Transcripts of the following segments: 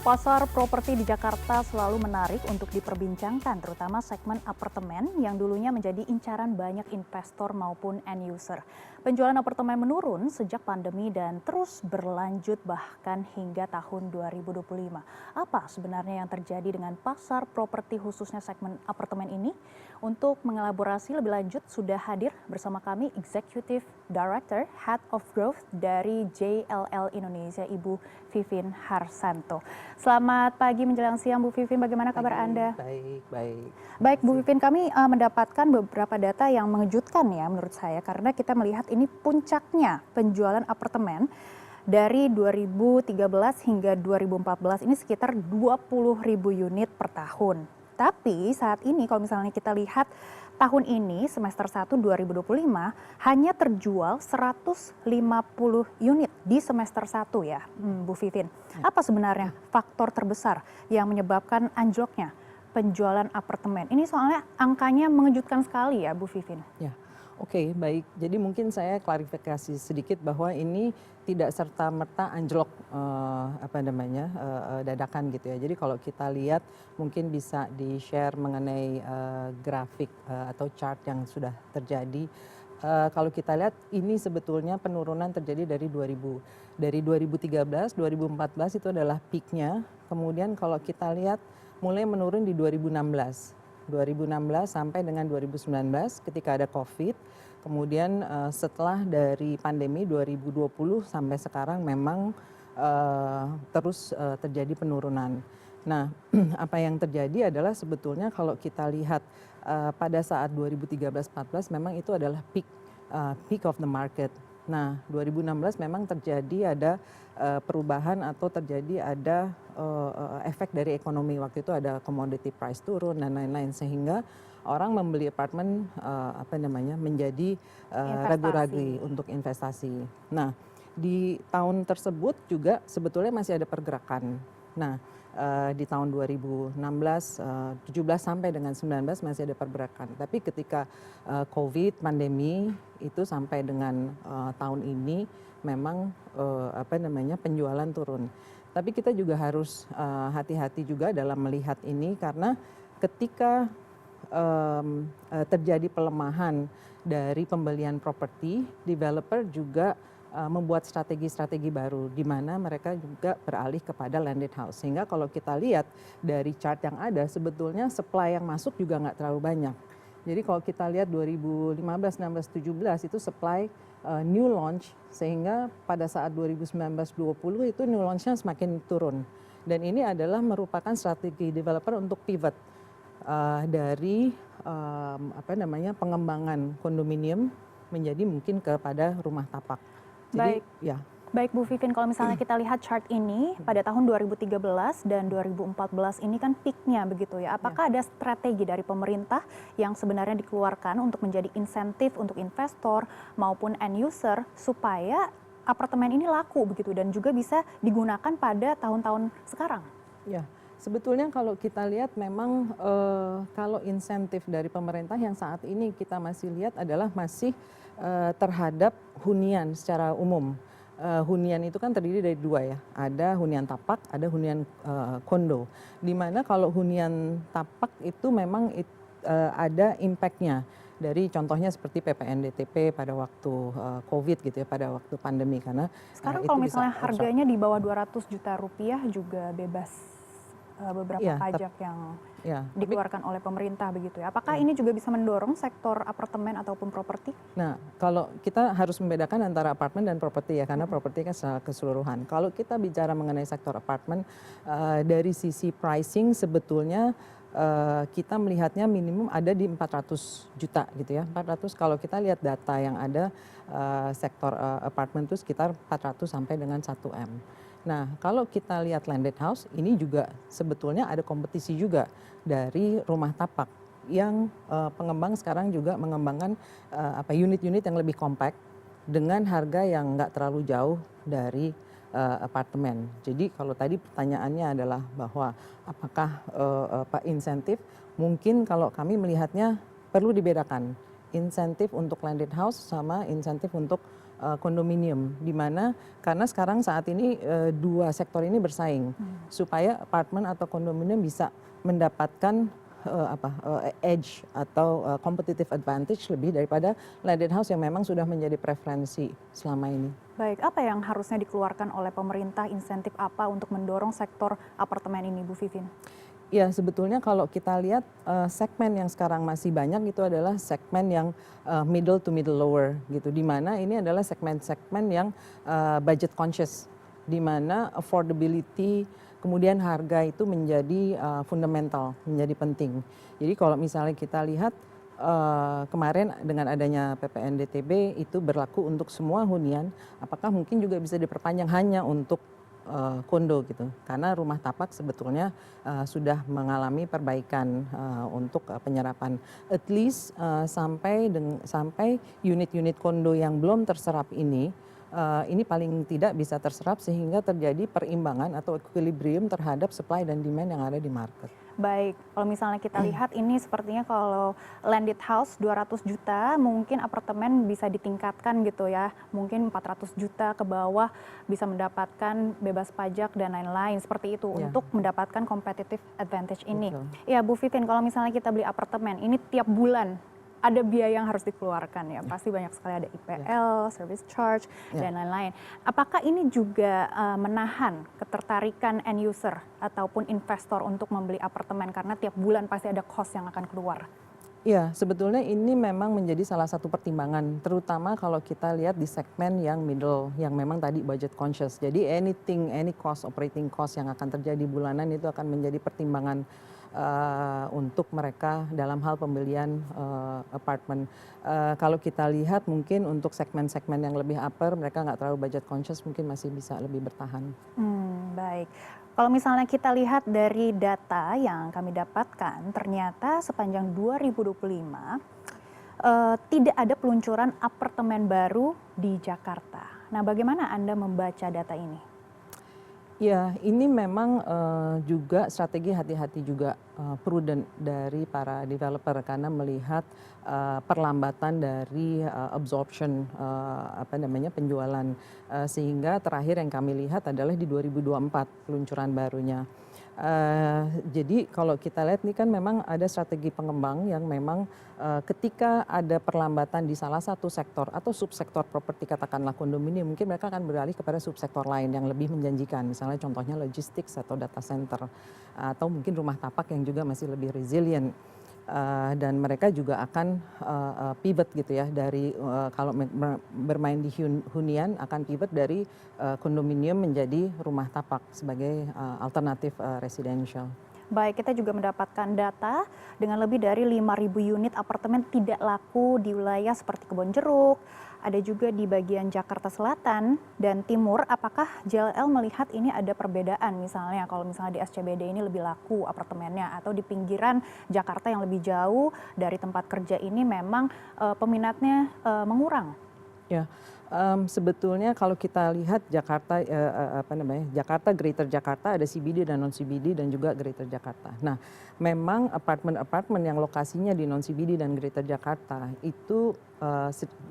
Pasar properti di Jakarta selalu menarik untuk diperbincangkan, terutama segmen apartemen yang dulunya menjadi incaran banyak investor maupun end user. Penjualan apartemen menurun sejak pandemi dan terus berlanjut bahkan hingga tahun 2025. Apa sebenarnya yang terjadi dengan pasar properti khususnya segmen apartemen ini? Untuk mengelaborasi lebih lanjut sudah hadir bersama kami Executive Director Head of Growth dari JLL Indonesia, Ibu Vivin Harsanto. Selamat pagi menjelang siang Bu Vivin, bagaimana kabar Anda? Baik. Baik Bu Vivin, kami mendapatkan beberapa data yang mengejutkan ya menurut saya, karena kita melihat ini puncaknya penjualan apartemen dari 2013 hingga 2014 ini sekitar 20.000 unit per tahun. Tapi saat ini kalau misalnya kita lihat tahun ini semester 1 2025 hanya terjual 150 unit di semester 1 ya Bu Vivin. Apa sebenarnya faktor terbesar yang menyebabkan anjloknya penjualan apartemen? Ini soalnya angkanya mengejutkan sekali ya Bu Vivin. Ya, oke, baik. Jadi mungkin saya klarifikasi sedikit bahwa ini tidak serta-merta anjlok dadakan gitu ya. Jadi kalau kita lihat mungkin bisa di-share mengenai grafik atau chart yang sudah terjadi. Kalau kita lihat ini sebetulnya penurunan terjadi dari 2013, 2014 itu adalah peaknya. Kemudian kalau kita lihat mulai menurun di 2016 sampai dengan 2019 ketika ada COVID. Kemudian setelah dari pandemi 2020 sampai sekarang memang terus terjadi penurunan. Nah, apa yang terjadi adalah sebetulnya kalau kita lihat pada saat 2013-14 memang itu adalah peak of the market. Nah, 2016 memang terjadi ada perubahan atau terjadi ada efek dari ekonomi. Waktu itu ada commodity price turun dan lain-lain sehingga orang membeli apartemen menjadi ragu-ragu untuk investasi. Nah, di tahun tersebut juga sebetulnya masih ada pergerakan. Nah, di tahun 2016, 17 sampai dengan 19 masih ada pergerakan. Tapi ketika COVID, pandemi itu sampai dengan tahun ini memang penjualan turun. Tapi kita juga harus hati-hati juga dalam melihat ini karena ketika terjadi pelemahan dari pembelian properti, developer juga membuat strategi-strategi baru di mana mereka juga beralih kepada landed house. Sehingga kalau kita lihat dari chart yang ada sebetulnya supply yang masuk juga nggak terlalu banyak. Jadi kalau kita lihat 2015, 16, 17 itu supply new launch sehingga pada saat 2019-20 itu new launch-nya semakin turun. Dan ini adalah merupakan strategi developer untuk pivot dari pengembangan kondominium menjadi mungkin kepada rumah tapak. Jadi, Baik Bu Vivin, kalau misalnya kita lihat chart ini pada tahun 2013 dan 2014 ini kan peaknya begitu ya. Apakah ada strategi dari pemerintah yang sebenarnya dikeluarkan untuk menjadi insentif untuk investor maupun end user supaya apartemen ini laku begitu dan juga bisa digunakan pada tahun-tahun sekarang? Ya, sebetulnya kalau kita lihat memang kalau insentif dari pemerintah yang saat ini kita masih lihat adalah masih terhadap hunian secara umum. Hunian itu kan terdiri dari dua ya, ada hunian tapak, ada hunian kondo. Dimana kalau hunian tapak itu memang ada impact-nya dari contohnya seperti PPNDTP pada waktu COVID gitu ya, pada waktu pandemi karena sekarang itu kalau bisa misalnya harganya di bawah 200 juta rupiah juga bebas beberapa pajak yang dikeluarkan oleh pemerintah begitu ya. Apakah ini juga bisa mendorong sektor apartemen ataupun properti? Nah, kalau kita harus membedakan antara apartemen dan properti ya, karena properti kan secara keseluruhan. Kalau kita bicara mengenai sektor apartemen, dari sisi pricing sebetulnya kita melihatnya minimum ada di 400 juta gitu ya. 400 kalau kita lihat data yang ada sektor apartemen itu sekitar 400 sampai dengan 1M. Nah, kalau kita lihat landed house, ini juga sebetulnya ada kompetisi juga dari rumah tapak yang pengembang sekarang juga mengembangkan unit-unit yang lebih compact dengan harga yang nggak terlalu jauh dari apartemen. Jadi kalau tadi pertanyaannya adalah bahwa apakah insentif, mungkin kalau kami melihatnya perlu dibedakan insentif untuk landed house sama insentif untuk kondominium, di mana karena sekarang saat ini dua sektor ini bersaing supaya apartemen atau kondominium bisa mendapatkan edge atau competitive advantage lebih daripada landed house yang memang sudah menjadi preferensi selama ini. Baik, apa yang harusnya dikeluarkan oleh pemerintah, insentif apa untuk mendorong sektor apartemen ini, Bu Vivin? Ya, sebetulnya kalau kita lihat segmen yang sekarang masih banyak itu adalah segmen yang middle to middle lower gitu, di mana ini adalah segmen-segmen yang budget conscious, di mana affordability kemudian harga itu menjadi fundamental, menjadi penting. Jadi kalau misalnya kita lihat kemarin dengan adanya PPNDTB itu berlaku untuk semua hunian, apakah mungkin juga bisa diperpanjang hanya untuk kondo gitu, karena rumah tapak sebetulnya sudah mengalami perbaikan untuk penyerapan, at least sampai unit-unit kondo yang belum terserap ini paling tidak bisa terserap sehingga terjadi perimbangan atau equilibrium terhadap supply dan demand yang ada di market. Baik, kalau misalnya kita lihat ini sepertinya kalau landed house 200 juta, mungkin apartemen bisa ditingkatkan gitu ya. Mungkin 400 juta ke bawah bisa mendapatkan bebas pajak dan lain-lain seperti itu untuk mendapatkan competitive advantage ini. Betul. Ya Bu Vivin, kalau misalnya kita beli apartemen, ini tiap bulan ada biaya yang harus dikeluarkan ya. Pasti banyak sekali ada IPL, service charge, dan lain-lain. Apakah ini juga menahan ketertarikan end user ataupun investor untuk membeli apartemen karena tiap bulan pasti ada cost yang akan keluar? Iya, sebetulnya ini memang menjadi salah satu pertimbangan, terutama kalau kita lihat di segmen yang middle, yang memang tadi budget conscious. Jadi any cost, operating cost yang akan terjadi bulanan itu akan menjadi pertimbangan untuk mereka dalam hal pembelian apartemen. Kalau kita lihat mungkin untuk segmen-segmen yang lebih upper, mereka nggak terlalu budget conscious, mungkin masih bisa lebih bertahan. Baik. Kalau misalnya kita lihat dari data yang kami dapatkan, ternyata sepanjang 2025 tidak ada peluncuran apartemen baru di Jakarta. Nah, bagaimana Anda membaca data ini? Ya, ini memang juga strategi hati-hati juga prudent dari para developer karena melihat perlambatan dari absorption penjualan sehingga terakhir yang kami lihat adalah di 2024 peluncuran barunya. Jadi kalau kita lihat ini kan memang ada strategi pengembang yang memang ketika ada perlambatan di salah satu sektor atau subsektor properti katakanlah kondominium, mungkin mereka akan beralih kepada subsektor lain yang lebih menjanjikan, misalnya contohnya logistik atau data center atau mungkin rumah tapak yang juga masih lebih resilient. Dan mereka juga akan pivot gitu ya dari kalau bermain di hunian akan pivot dari kondominium menjadi rumah tapak sebagai alternatif residential. Baik, kita juga mendapatkan data dengan lebih dari 5.000 unit apartemen tidak laku di wilayah seperti Kebonjeruk, ada juga di bagian Jakarta Selatan dan Timur. Apakah JLL melihat ini ada perbedaan misalnya kalau misalnya di SCBD ini lebih laku apartemennya atau di pinggiran Jakarta yang lebih jauh dari tempat kerja ini memang peminatnya mengurang? Ya, sebetulnya kalau kita lihat Jakarta, Jakarta, Greater Jakarta ada CBD dan non CBD dan juga Greater Jakarta. Nah, memang apartemen yang lokasinya di non CBD dan Greater Jakarta itu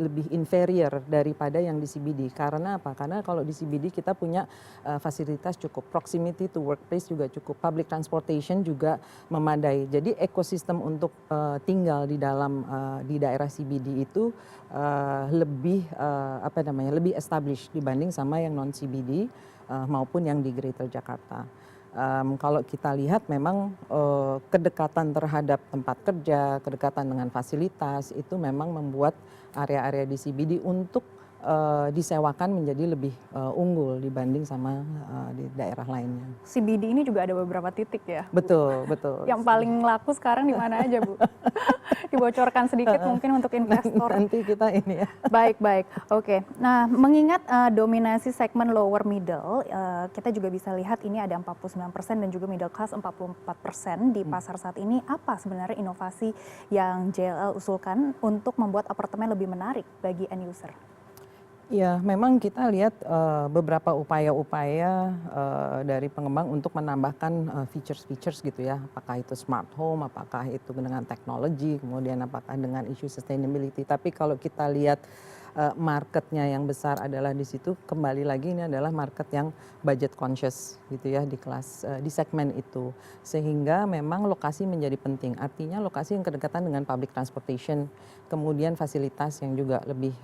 lebih inferior daripada yang di CBD. Karena apa? Karena kalau di CBD kita punya fasilitas cukup, proximity to workplace juga cukup, public transportation juga memadai. Jadi ekosistem untuk tinggal di dalam di daerah CBD itu lebih lebih established dibanding sama yang non CBD maupun yang di Greater Jakarta. Kalau kita lihat memang kedekatan terhadap tempat kerja, kedekatan dengan fasilitas itu memang membuat area-area di CBD untuk disewakan menjadi lebih unggul dibanding sama di daerah lainnya. CBD ini juga ada beberapa titik ya? Betul, betul. Yang paling laku sekarang di mana aja, Bu? Dibocorkan sedikit mungkin untuk investor. Nanti kita ini ya. Baik. Oke. Nah, mengingat dominasi segmen lower middle, kita juga bisa lihat ini ada 49% dan juga middle class 44% di pasar saat ini. Apa sebenarnya inovasi yang JLL usulkan untuk membuat apartemen lebih menarik bagi end user? Ya, memang kita lihat beberapa upaya-upaya dari pengembang untuk menambahkan features-features gitu ya. Apakah itu smart home, apakah itu dengan teknologi, kemudian apakah dengan isu sustainability. Tapi kalau kita lihat marketnya yang besar adalah di situ, kembali lagi ini adalah market yang budget conscious gitu ya di kelas di segmen itu, sehingga memang lokasi menjadi penting. Artinya lokasi yang kedekatan dengan public transportation, kemudian fasilitas yang juga lebih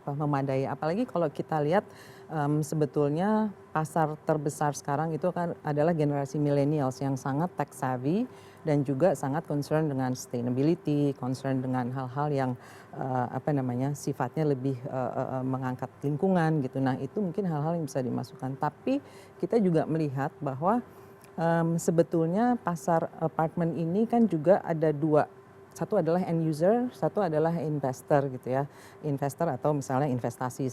memadai. Apalagi kalau kita lihat sebetulnya pasar terbesar sekarang itu kan adalah generasi millennials yang sangat tech savvy dan juga sangat concern dengan sustainability, concern dengan hal-hal yang sifatnya lebih mengangkat lingkungan gitu. Nah itu mungkin hal-hal yang bisa dimasukkan. Tapi kita juga melihat bahwa sebetulnya pasar apartemen ini kan juga ada dua. Satu adalah end user, satu adalah investor gitu ya, investor atau misalnya investasi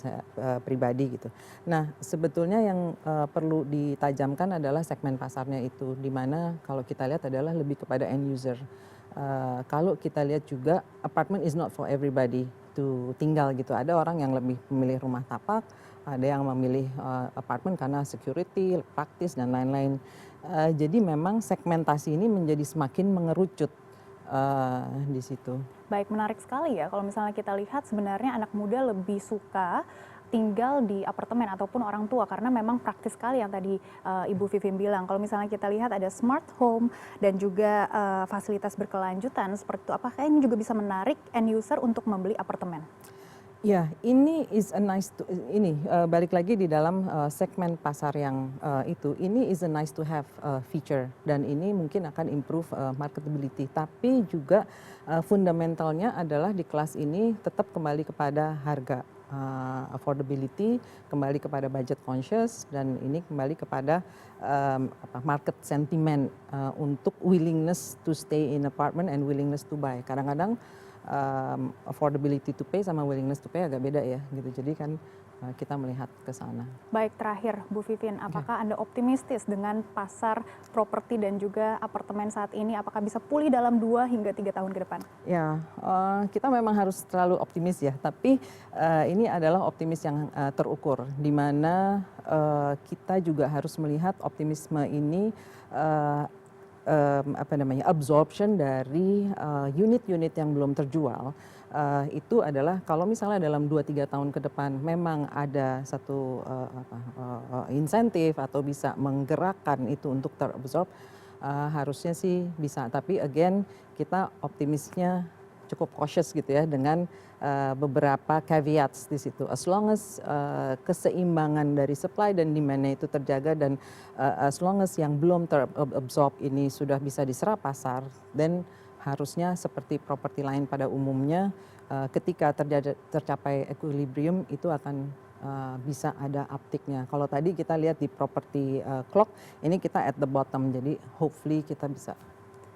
pribadi gitu. Nah sebetulnya yang perlu ditajamkan adalah segmen pasarnya itu, di mana kalau kita lihat adalah lebih kepada end user. Kalau kita lihat juga apartment is not for everybody to tinggal gitu. Ada orang yang lebih memilih rumah tapak, ada yang memilih apartemen karena security, praktis dan lain-lain. Jadi memang segmentasi ini menjadi semakin mengerucut di situ. Baik, menarik sekali ya kalau misalnya kita lihat sebenarnya anak muda lebih suka tinggal di apartemen ataupun orang tua karena memang praktis sekali yang tadi Ibu Vivin bilang. Kalau misalnya kita lihat ada smart home dan juga fasilitas berkelanjutan seperti itu, apakah ini juga bisa menarik end user untuk membeli apartemen? Ya, ini balik lagi di dalam segmen pasar yang ini is a nice to have feature dan ini mungkin akan improve marketability. Tapi juga fundamentalnya adalah di kelas ini tetap kembali kepada harga, affordability, kembali kepada budget conscious dan ini kembali kepada market sentiment untuk willingness to stay in apartment and willingness to buy. Kadang-kadang affordability to pay sama willingness to pay agak beda ya gitu. Jadi kan kita melihat ke sana. Baik, terakhir Bu Vivin, apakah Anda optimistis dengan pasar properti dan juga apartemen saat ini? Apakah bisa pulih dalam 2 hingga 3 tahun ke depan? Ya, kita memang harus terlalu optimis ya. Tapi ini adalah optimis yang terukur, di mana kita juga harus melihat optimisme ini absorption dari unit-unit yang belum terjual itu adalah kalau misalnya dalam 2-3 tahun ke depan memang ada satu insentif atau bisa menggerakkan itu untuk terabsorb, harusnya sih bisa. Tapi again kita optimisnya cukup cautious gitu ya dengan beberapa caveats di situ. As long as keseimbangan dari supply dan demand-nya itu terjaga dan as long as yang belum terabsorb ini sudah bisa diserap pasar, dan harusnya seperti properti lain pada umumnya ketika tercapai equilibrium itu akan bisa ada uptick-nya. Kalau tadi kita lihat di property clock, ini kita at the bottom, jadi hopefully kita bisa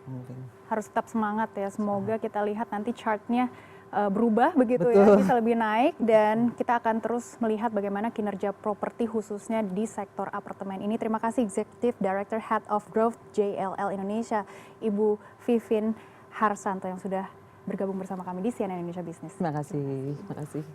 moving. Harus tetap semangat ya, semoga kita lihat nanti chart-nya berubah begitu. Betul. Ya, bisa lebih naik dan kita akan terus melihat bagaimana kinerja properti khususnya di sektor apartemen ini. Terima kasih Executive Director Head of Growth JLL Indonesia, Ibu Vivin Harsanto yang sudah bergabung bersama kami di CNN Indonesia Business. Terima kasih.